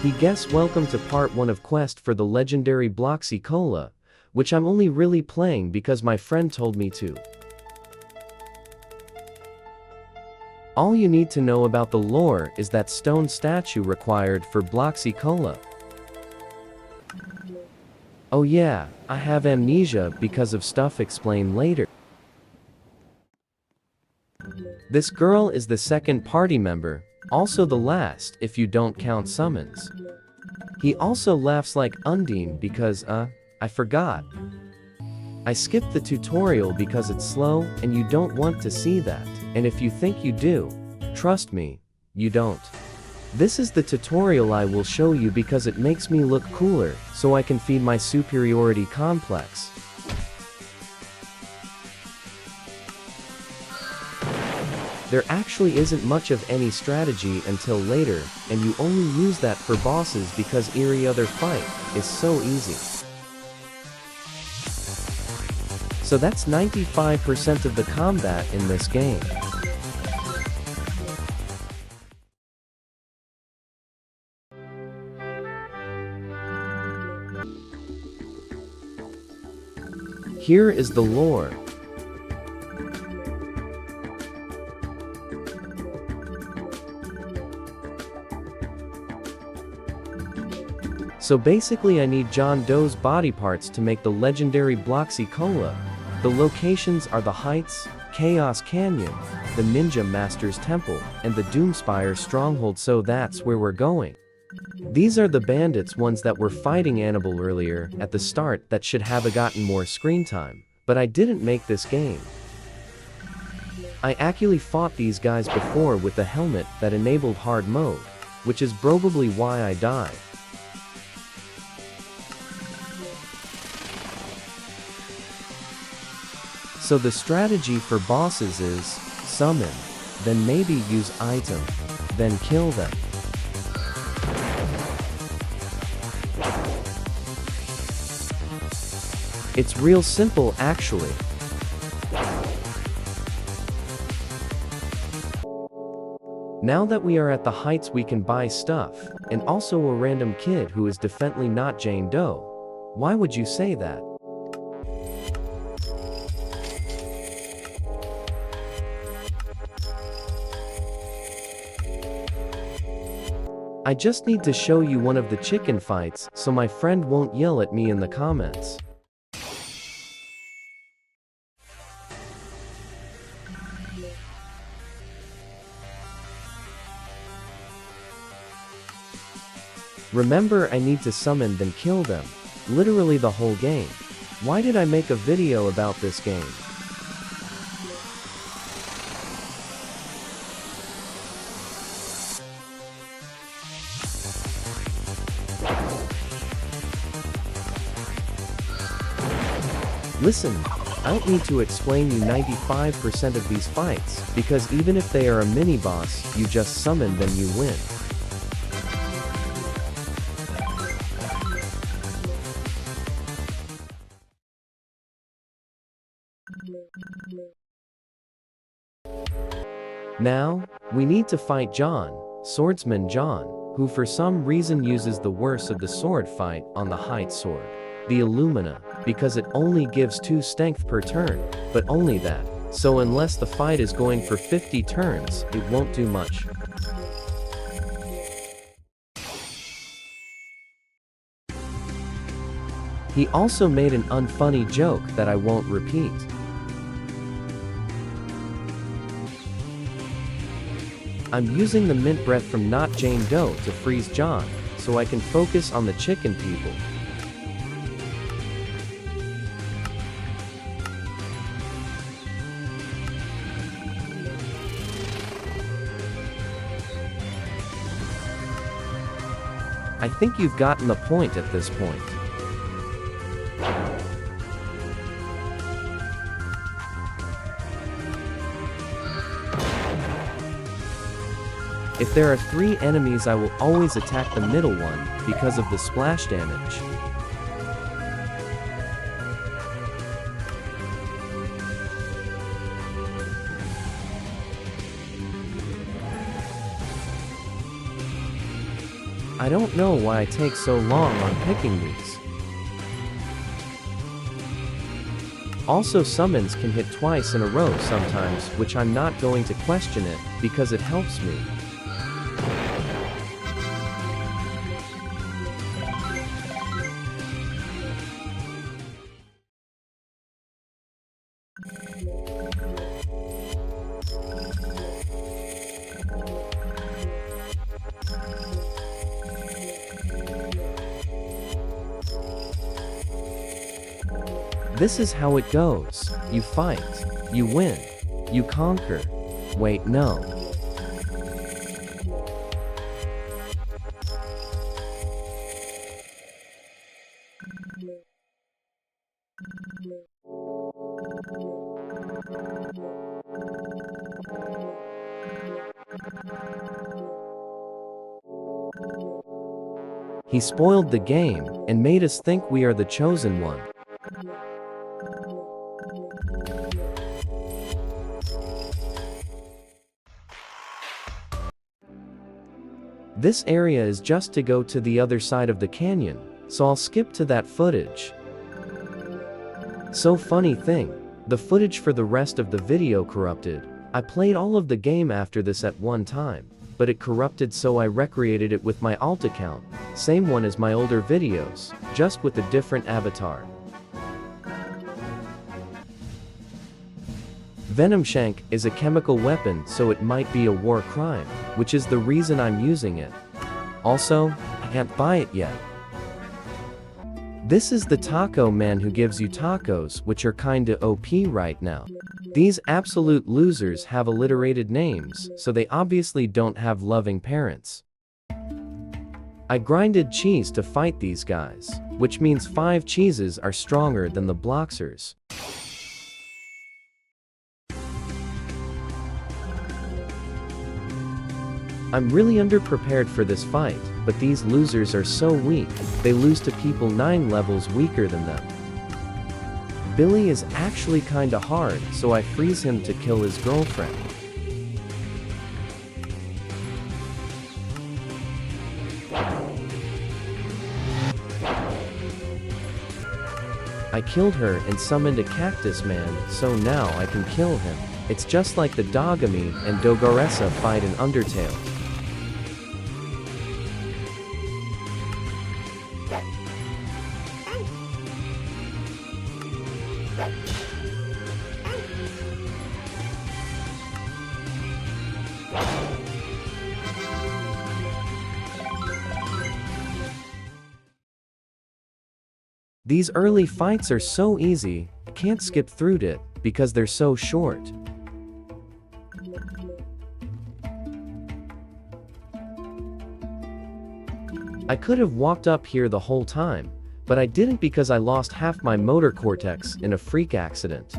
Welcome to part 1 of Quest for the legendary bloxy-cola, which I'm only really playing because my friend told me to. All you need to know about the lore is that stone statue required for bloxy-cola. Oh yeah, I have amnesia because of stuff explained later. This girl is the second party member, also the last if you don't count summons. He also laughs like Undine because, I forgot. I skipped the tutorial because it's slow and you don't want to see that, and if you think you do, trust me, you don't. This is the tutorial I will show you because it makes me look cooler, so I can feed my superiority complex. There actually isn't much of any strategy until later, and you only use that for bosses because every other fight is so easy. So that's 95% of the combat in this game. Here is the lore. So basically I need John Doe's body parts to make the legendary bloxy-cola. The locations are the Heights, Chaos Canyon, the Ninja Master's Temple, and the Doomspire Stronghold, so that's where we're going. These are the bandits ones that were fighting Annibal earlier at the start that should have gotten more screen time, but I didn't make this game. I actually fought these guys before with the helmet that enabled hard mode, which is probably why I died. So the strategy for bosses is, summon, then maybe use item, then kill them. It's real simple actually. Now that we are at the Heights we can buy stuff, and also a random kid who is definitely not Jane Doe. Why would you say that? I just need to show you one of the chicken fights so my friend won't yell at me in the comments. Remember, I need to summon then kill them. Literally the whole game. Why did I make a video about this game? Listen, I don't need to explain you 95% of these fights, because even if they are a mini-boss, you just summon then you win. Now, we need to fight John, Swordsman John, who for some reason uses the worst of the sword fight on the Height sword, the Illumina, because it only gives 2 strength per turn, but only that, so unless the fight is going for 50 turns, it won't do much. He also made an unfunny joke that I won't repeat. I'm using the mint breath from Not Jane Doe to freeze John, so I can focus on the chicken people. I think you've gotten the point at this point. If there are 3 enemies I will always attack the middle one, because of the splash damage. I don't know why I take so long on picking these. Also, summons can hit twice in a row sometimes, which I'm not going to question it, because it helps me. This is how it goes. You fight. You win. You conquer. Wait, no. He spoiled the game and made us think we are the chosen one. This area is just to go to the other side of the canyon, so I'll skip to that footage. So funny thing, the footage for the rest of the video corrupted. I played all of the game after this at one time, but it corrupted, so I recreated it with my alt account, same one as my older videos, just with a different avatar. Venom Shank is a chemical weapon, so it might be a war crime, which is the reason I'm using it. Also, I can't buy it yet. This is the taco man who gives you tacos, which are kinda OP right now. These absolute losers have alliterated names, so they obviously don't have loving parents. I grinded cheese to fight these guys, which means 5 cheeses are stronger than the bloxers. I'm really underprepared for this fight, but these losers are so weak, they lose to people 9 levels weaker than them. Billy is actually kinda hard, so I freeze him to kill his girlfriend. I killed her and summoned a cactus man, so now I can kill him. It's just like the Dogami and Dogoressa fight in Undertale. These early fights are so easy, I can't skip through it, because they're so short. I could have walked up here the whole time, but I didn't because I lost half my motor cortex in a freak accident.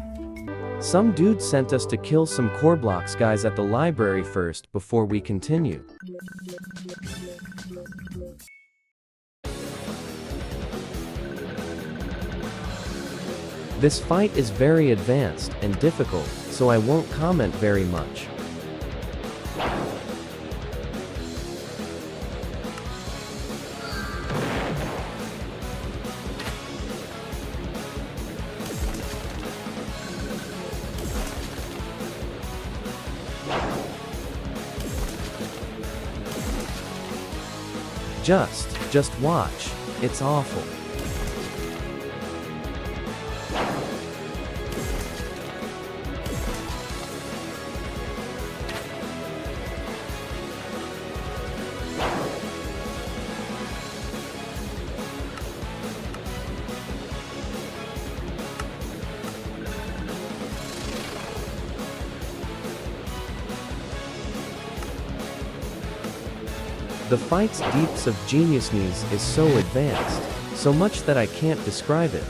Some dude sent us to kill some Coreblox guys at the library first before we continue. This fight is very advanced and difficult, so I won't comment very much. Just watch. It's awful. The fight's deeps of geniusness is so advanced, so much that I can't describe it.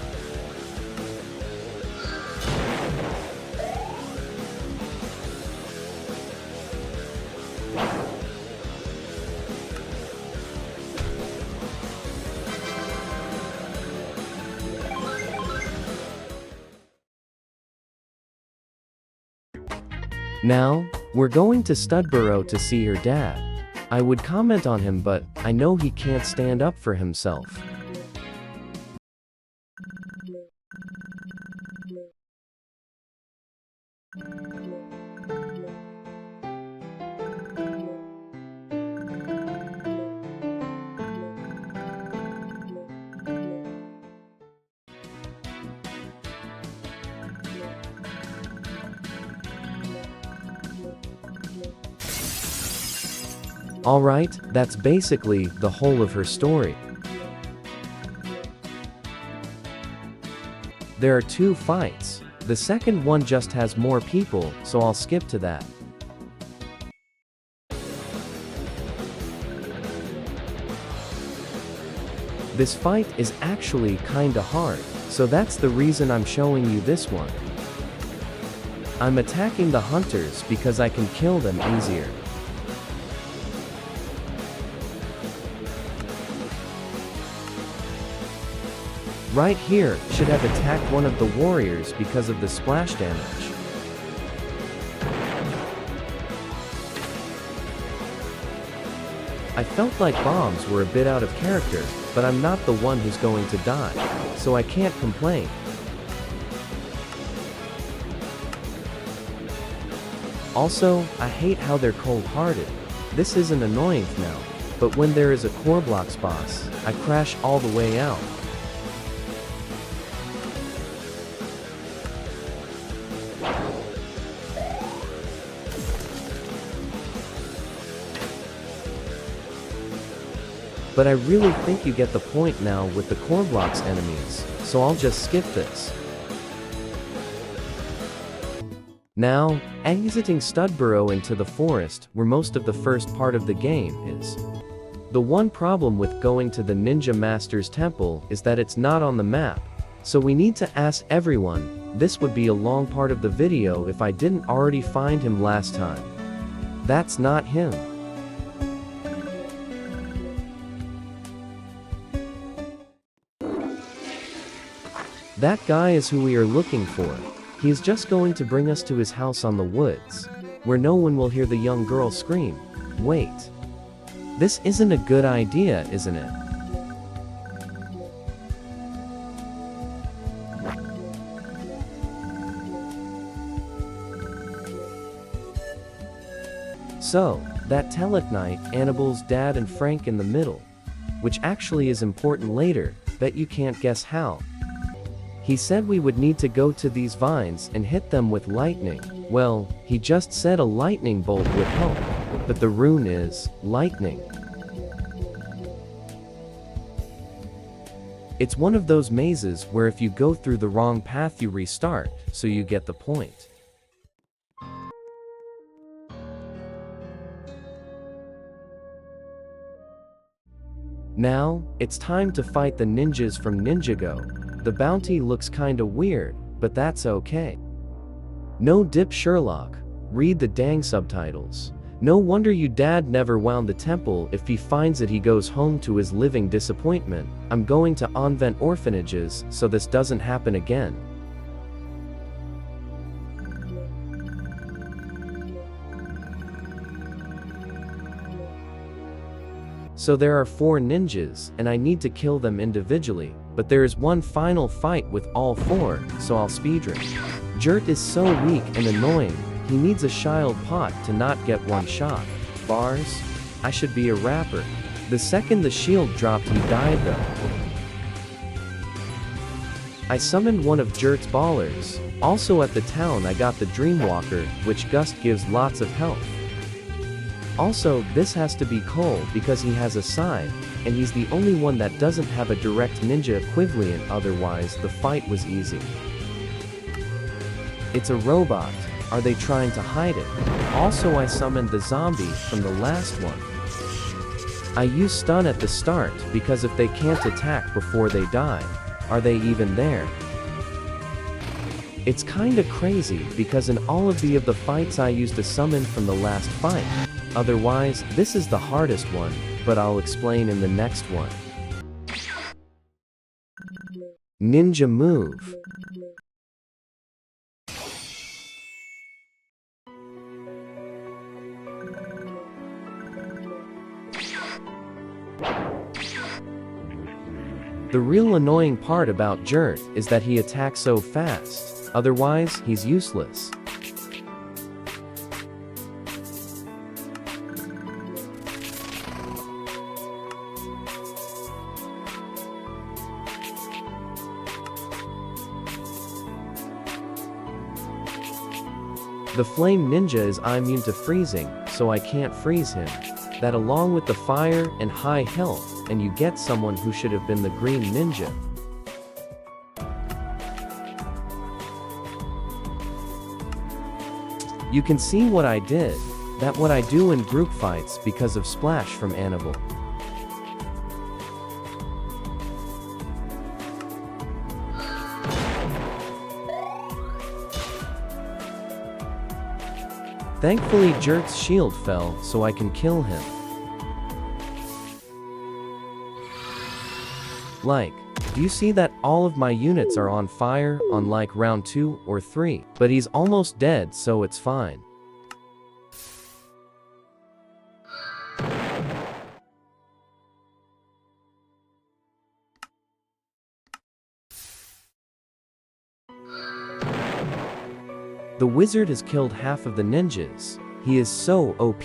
Now, we're going to Studborough to see her dad. I would comment on him, but I know he can't stand up for himself. Alright, that's basically the whole of her story. There are 2 fights. The second one just has more people, so I'll skip to that. This fight is actually kinda hard, so that's the reason I'm showing you this one. I'm attacking the hunters because I can kill them easier. Right here should have attacked one of the warriors because of the splash damage. I felt like bombs were a bit out of character, but I'm not the one who's going to die, so I can't complain. Also, I hate how they're cold-hearted. This isn't annoying now, but when there is a core blocks boss, I crash all the way out. But I really think you get the point now with the core blocks enemies, so I'll just skip this. Now, exiting Studborough into the forest, where most of the first part of the game is. The one problem with going to the Ninja Master's temple is that it's not on the map, so we need to ask everyone. This would be a long part of the video if I didn't already find him last time. That's not him. That guy is who we are looking for. He is just going to bring us to his house on the woods, where no one will hear the young girl scream. Wait. This isn't a good idea, isn't it? So, that Telek night, Annabelle's dad and Frank in the middle. Which actually is important later, bet you can't guess how. He said we would need to go to these vines and hit them with lightning. Well, he just said a lightning bolt would help, but the rune is lightning. It's one of those mazes where if you go through the wrong path you restart, so you get the point. Now, it's time to fight the ninjas from Ninjago. The bounty looks kinda weird, but that's okay. No dip Sherlock, read the dang subtitles. No wonder you dad never wound the temple. If he finds it he goes home to his living disappointment. I'm going to convent orphanages so this doesn't happen again. So there are 4 ninjas, and I need to kill them individually, but there is one final fight with all 4, so I'll speedrun. Jert is so weak and annoying, he needs a shield pot to not get one shot. Bars? I should be a rapper. The second the shield dropped he died though. I summoned one of Jert's ballers. Also at the town I got the Dreamwalker, which Gust gives lots of health. Also, this has to be Cole because he has a side, and he's the only one that doesn't have a direct ninja equivalent, otherwise the fight was easy. It's a robot. Are they trying to hide it? Also I summoned the zombie from the last one. I use stun at the start because if they can't attack before they die, are they even there? It's kinda crazy because in all of the fights I used a summon from the last fight. Otherwise, this is the hardest one, but I'll explain in the next one. Ninja move. The real annoying part about Jert is that he attacks so fast, otherwise he's useless. The flame ninja is immune to freezing, so I can't freeze him. That along with the fire and high health, and you get someone who should have been the green ninja. You can see what I did. That's what I do in group fights because of Splash from Annabelle. Thankfully Jert's shield fell, so I can kill him. Like, do you see that all of my units are on fire on like round 2 or 3? But he's almost dead, so it's fine. The wizard has killed half of the ninjas. He is so OP.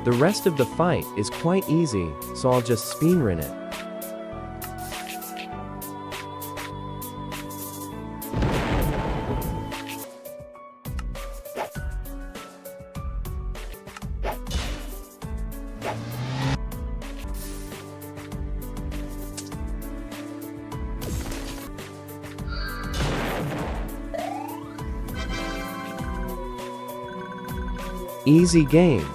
The rest of the fight is quite easy, so I'll just speedrun it. Easy game.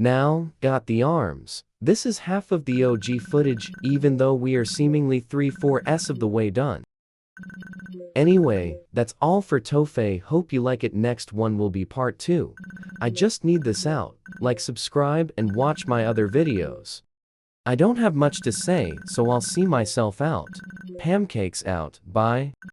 Now, got the arms. This is half of the OG footage, even though we are seemingly 3/4 of the way done. Anyway, that's all for Tofe. Hope you like it. Next one will be part 2. I just need this out. Like, subscribe, and watch my other videos. I don't have much to say, so I'll see myself out. Pancakes out. Bye.